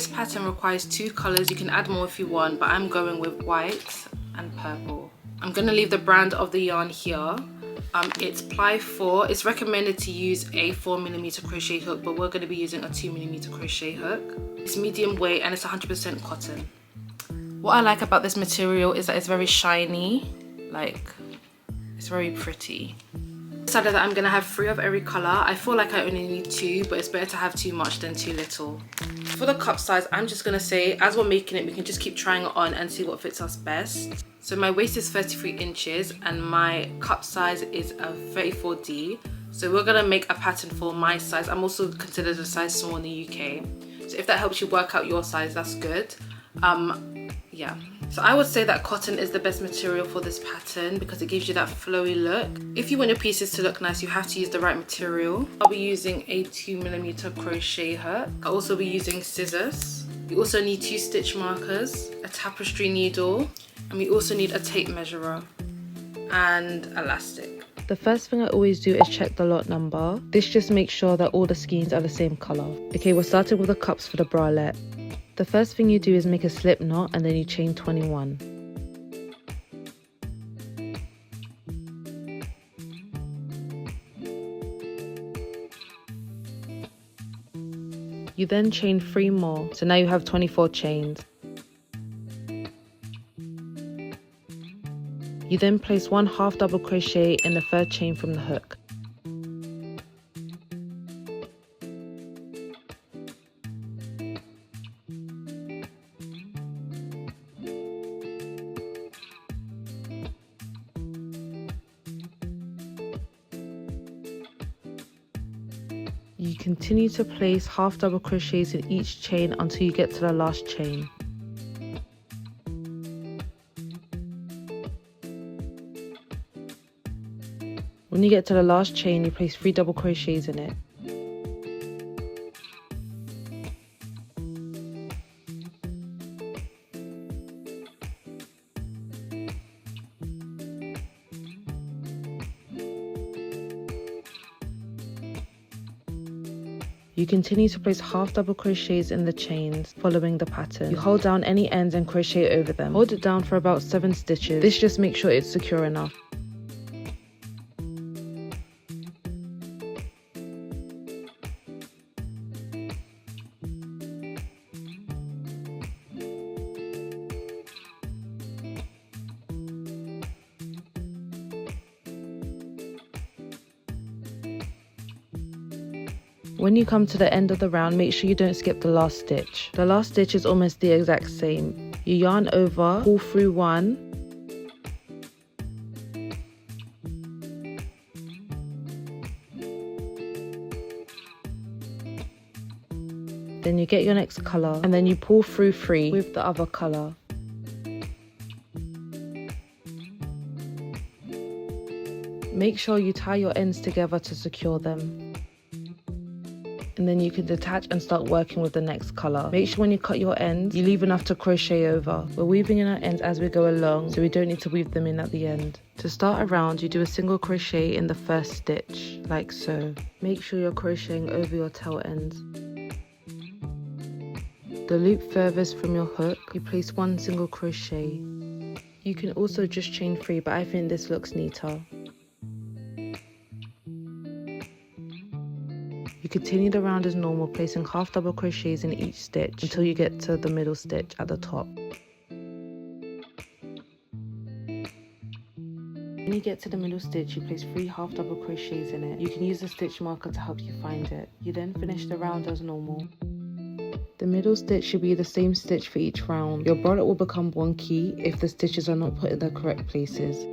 This pattern requires 2 colors. You can add more if you want, but I'm going with white and purple. I'm going to leave the brand of the yarn here. It's ply 4. It's recommended to use a 4mm crochet hook, but we're going to be using a 2mm crochet hook. It's medium weight and it's 100% cotton. What I like about this material is that it's very shiny, like it's very pretty. I decided that I'm going to have 3 of every color. I feel like I only need 2, but it's better to have too much than too little. For the cup size, I'm just going to say, as we're making it, we can just keep trying it on and see what fits us best. So my waist is 33 inches and my cup size is a 34D. So we're going to make a pattern for my size. I'm also considered a size small in the UK. So if that helps you work out your size, that's good. Yeah. So I would say that cotton is the best material for this pattern because it gives you that flowy look. If you want your pieces to look nice, you have to use the right material. I'll be using a 2mm crochet hook. I'll also be using scissors. You also need 2 stitch markers, a tapestry needle, and we also need a tape measurer and elastic. The first thing I always do is check the lot number. This just makes sure that all the skeins are the same color. Okay, we're starting with the cups for the bralette. The first thing you do is make a slip knot and then you chain 21. You then chain 3 more, so now you have 24 chains. You then place 1 half double crochet in the 3rd chain from the hook. You continue to place half double crochets in each chain until you get to the last chain. When you get to the last chain, you place 3 double crochets in it. You continue to place half double crochets in the chains following the pattern. You hold down any ends and crochet over them. Hold it down for about 7 stitches. This just makes sure it's secure enough. When you come to the end of the round, make sure you don't skip the last stitch. The last stitch is almost the exact same. You yarn over, pull through 1, then you get your next colour and then you pull through 3 with the other colour. Make sure you tie your ends together to secure them. And then you can detach and start working with the next colour. Make sure when you cut your ends, you leave enough to crochet over. We're weaving in our ends as we go along, so we don't need to weave them in at the end. To start a round, you do a single crochet in the 1st stitch, like so. Make sure you're crocheting over your tail ends. The loop furthest from your hook, you place 1 single crochet. You can also just chain 3, but I think this looks neater. You continue the round as normal, placing half double crochets in each stitch until you get to the middle stitch at the top. When you get to the middle stitch, you place 3 half double crochets in it. You can use a stitch marker to help you find it. You then finish the round as normal. The middle stitch should be the same stitch for each round. Your bralette will become wonky if the stitches are not put in the correct places.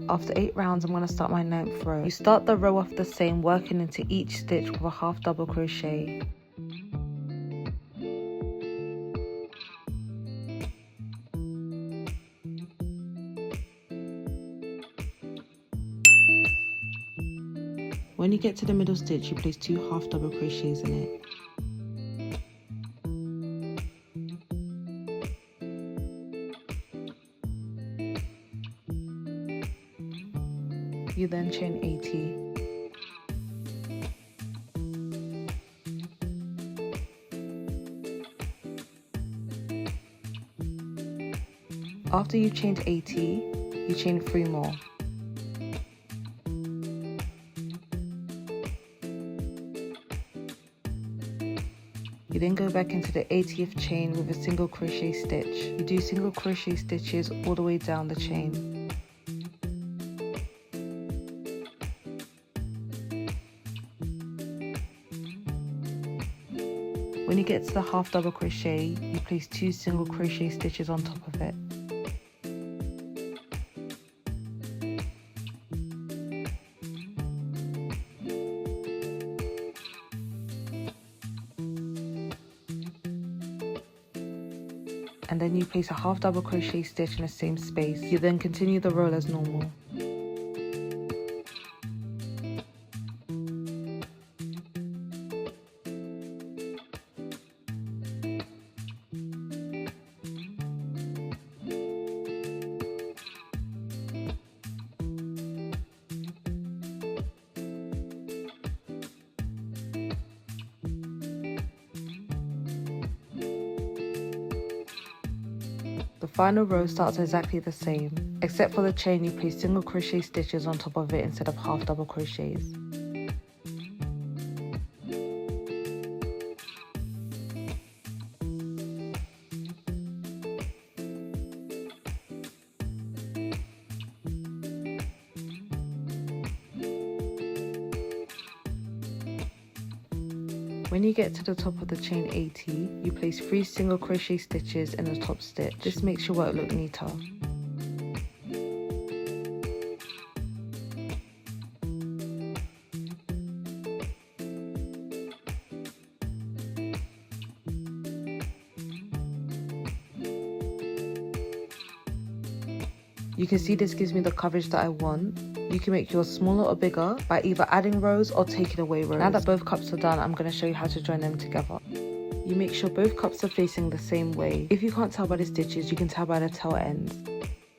After 8 rounds, I'm going to start my 9th row. You start the row off the same, working into each stitch with a half double crochet. When you get to the middle stitch, you place 2 half double crochets in it. You then chain 80. After you've chained 80, you chain 3 more. You then go back into the 80th chain with a single crochet stitch. You do single crochet stitches all the way down the chain. When you get to the half double crochet, you place 2 single crochet stitches on top of it. And then you place a half double crochet stitch in the same space. You then continue the roll as normal. The final row starts exactly the same, except for the chain you place single crochet stitches on top of it instead of half double crochets. When you get to the top of the chain 80, you place 3 single crochet stitches in the top stitch. This makes your work look neater. You can see this gives me the coverage that I want. You can make yours smaller or bigger by either adding rows or taking away rows. Now that both cups are done, I'm going to show you how to join them together. You make sure both cups are facing the same way. If you can't tell by the stitches, you can tell by the tail ends.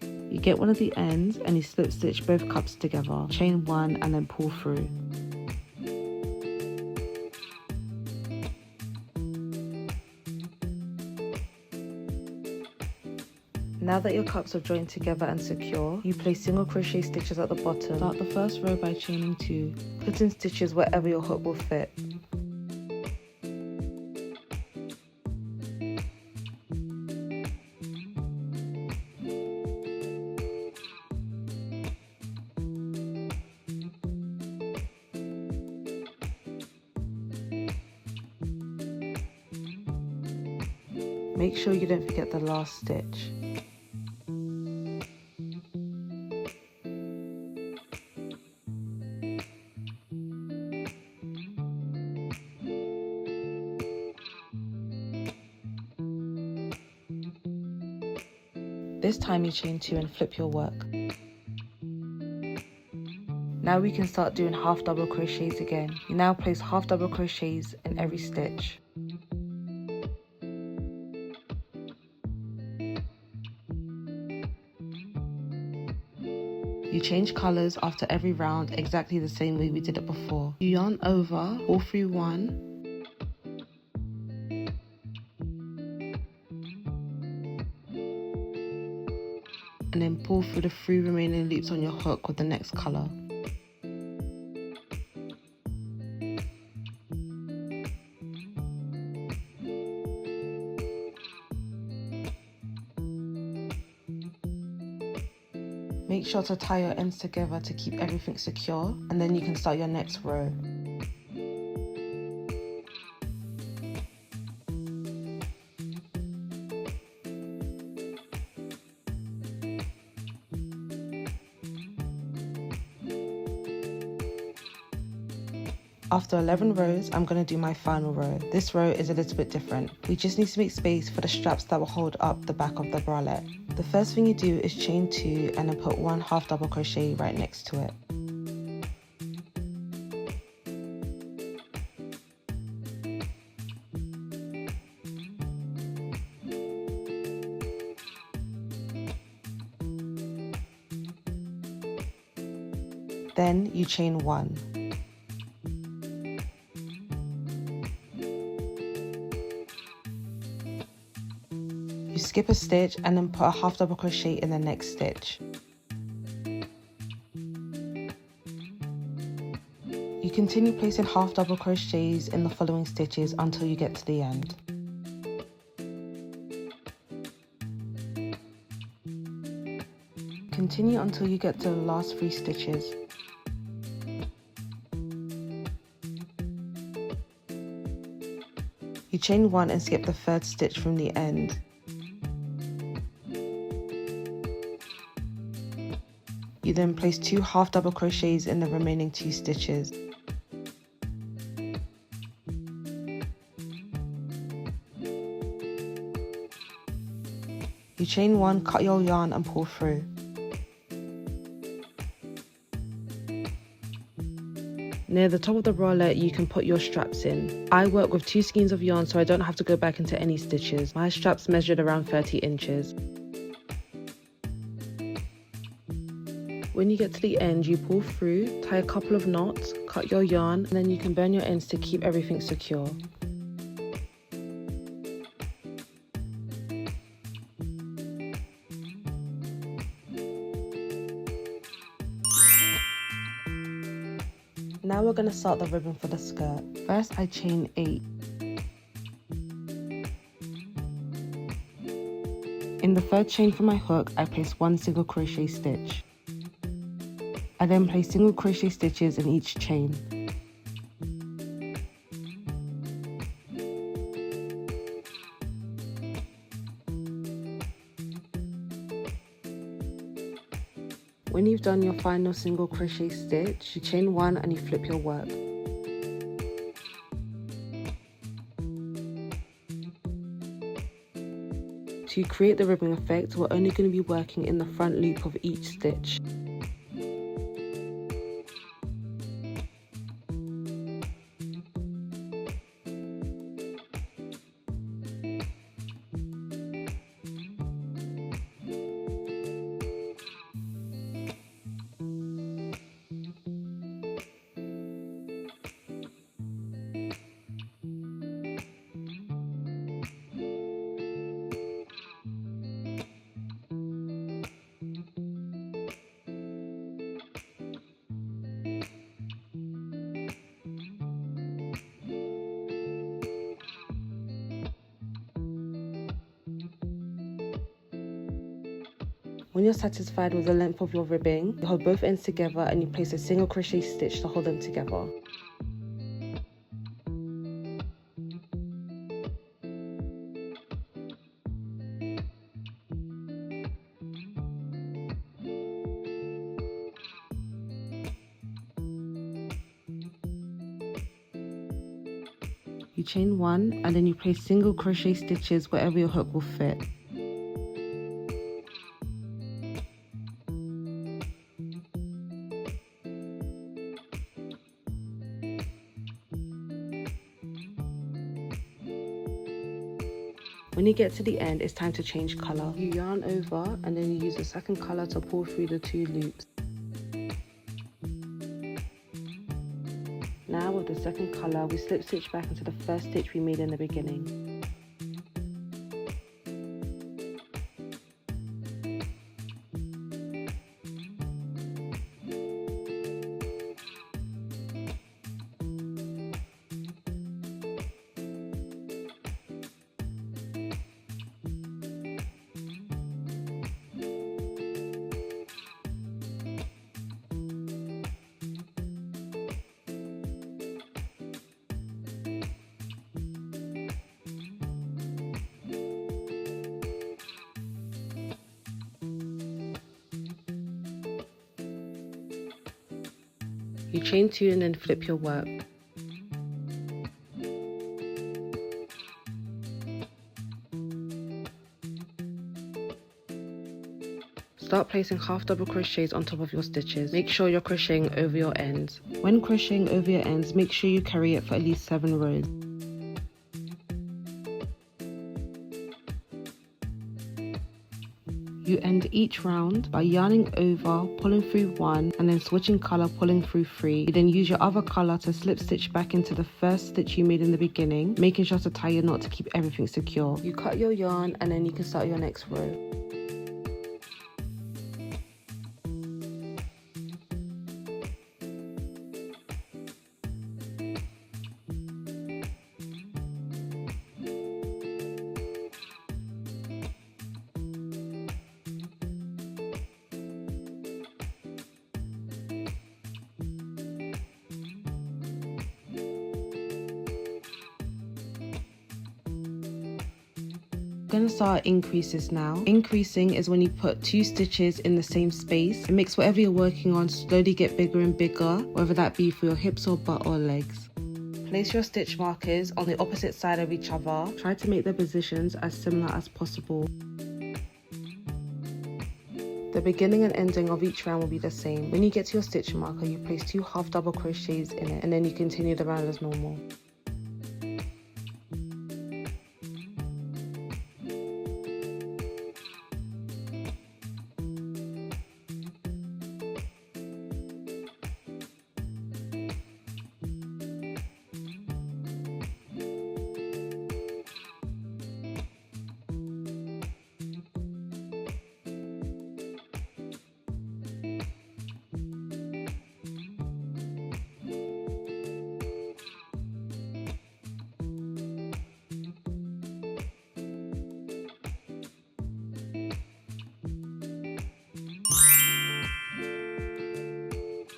You get one of the ends and you slip stitch both cups together. Chain 1 and then pull through. Now that your cups are joined together and secure, you place single crochet stitches at the bottom. Start the first row by chaining 2. Put in stitches wherever your hook will fit. Make sure you don't forget the last stitch. This time you chain 2 and flip your work. Now we can start doing half double crochets again. You now place half double crochets in every stitch. You change colours after every round exactly the same way we did it before. You yarn over, pull through 1, and then pull through the 3 remaining loops on your hook with the next colour. Make sure to tie your ends together to keep everything secure, and then you can start your next row. After 11 rows, I'm going to do my final row. This row is a little bit different. We just need to make space for the straps that will hold up the back of the bralette. The first thing you do is chain 2 and then put 1 half double crochet right next to it. Then you chain 1. skip a stitch and then put a half double crochet in the next stitch. You continue placing half double crochets in the following stitches until you get to the end. Continue until you get to the last 3 stitches. You chain 1 and skip the 3rd stitch from the end. You then place 2 half double crochets in the remaining 2 stitches. You chain 1, cut your yarn and pull through. Near the top of the bralette, you can put your straps in. I work with 2 skeins of yarn so I don't have to go back into any stitches. My straps measured around 30 inches. When you get to the end, you pull through, tie a couple of knots, cut your yarn, and then you can burn your ends to keep everything secure. Now we're going to start the ribbon for the skirt. First I chain 8. In the 3rd chain for my hook, I place 1 single crochet stitch. I then place single crochet stitches in each chain. When you've done your final single crochet stitch, you chain 1 and you flip your work. To create the ribbon effect, we're only going to be working in the front loop of each stitch. When you're satisfied with the length of your ribbing, you hold both ends together and you place a single crochet stitch to hold them together. You chain 1 and then you place single crochet stitches wherever your hook will fit. When you get to the end, it's time to change colour. You yarn over and then you use the second colour to pull through the 2 loops. Now with the second colour, we slip stitch back into the first stitch we made in the beginning. You chain 2 and then flip your work. Start placing half double crochets on top of your stitches. Make sure you're crocheting over your ends. When crocheting over your ends, make sure you carry it for at least 7 rows. You end each round by yarning over, pulling through 1, and then switching colour, pulling through 3. You then use your other colour to slip stitch back into the first stitch you made in the beginning, making sure to tie your knot to keep everything secure. You cut your yarn and then you can start your next row. Going to start increases now. Increasing is when you put 2 stitches in the same space. It makes whatever you're working on slowly get bigger and bigger, whether that be for your hips or butt or legs. Place your stitch markers on the opposite side of each other. Try to make the positions as similar as possible. The beginning and ending of each round will be the same. When you get to your stitch marker, you place 2 half double crochets in it, and then you continue the round as normal.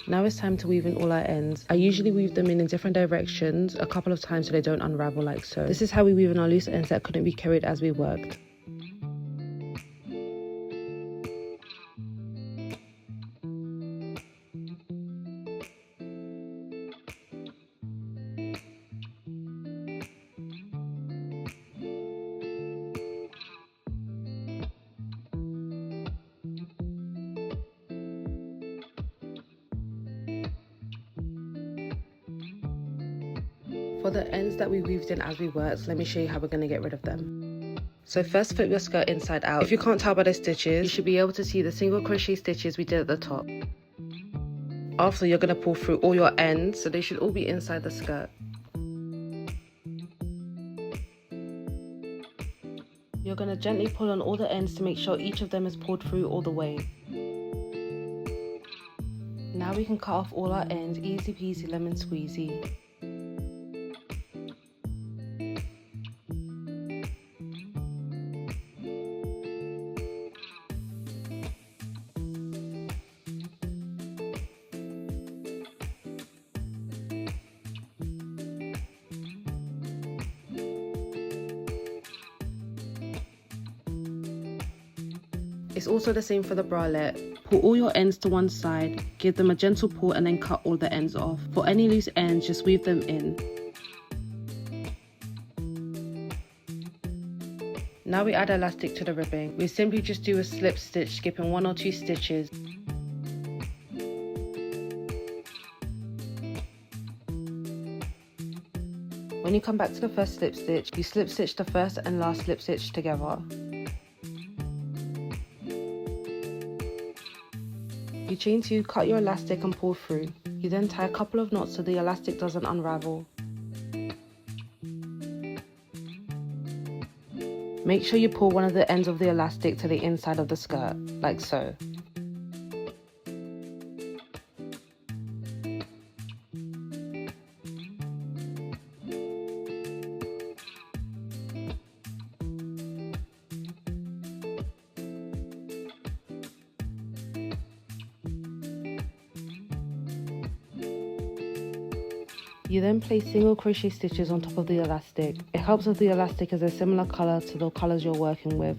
Now it's time to weave in all our ends. I usually weave them in different directions a couple of times so they don't unravel like so. This is how we weave in our loose ends that couldn't be carried as we worked. For the ends that we weaved in as we worked, let me show you how we're going to get rid of them. So first flip your skirt inside out. If you can't tell by the stitches, you should be able to see the single crochet stitches we did at the top. After, you're going to pull through all your ends, so they should all be inside the skirt. You're going to gently pull on all the ends to make sure each of them is pulled through all the way. Now we can cut off all our ends, easy peasy lemon squeezy. It's also the same for the bralette. Pull all your ends to one side, give them a gentle pull and then cut all the ends off. For any loose ends, just weave them in. Now we add elastic to the ribbing. We simply just do a slip stitch, skipping 1 or 2 stitches. When you come back to the first slip stitch, you slip stitch the first and last slip stitch together. You chain 2, cut your elastic and pull through. You then tie a couple of knots so the elastic doesn't unravel. Make sure you pull one of the ends of the elastic to the inside of the skirt, like so. You then place single crochet stitches on top of the elastic. It helps if the elastic is a similar colour to the colours you're working with.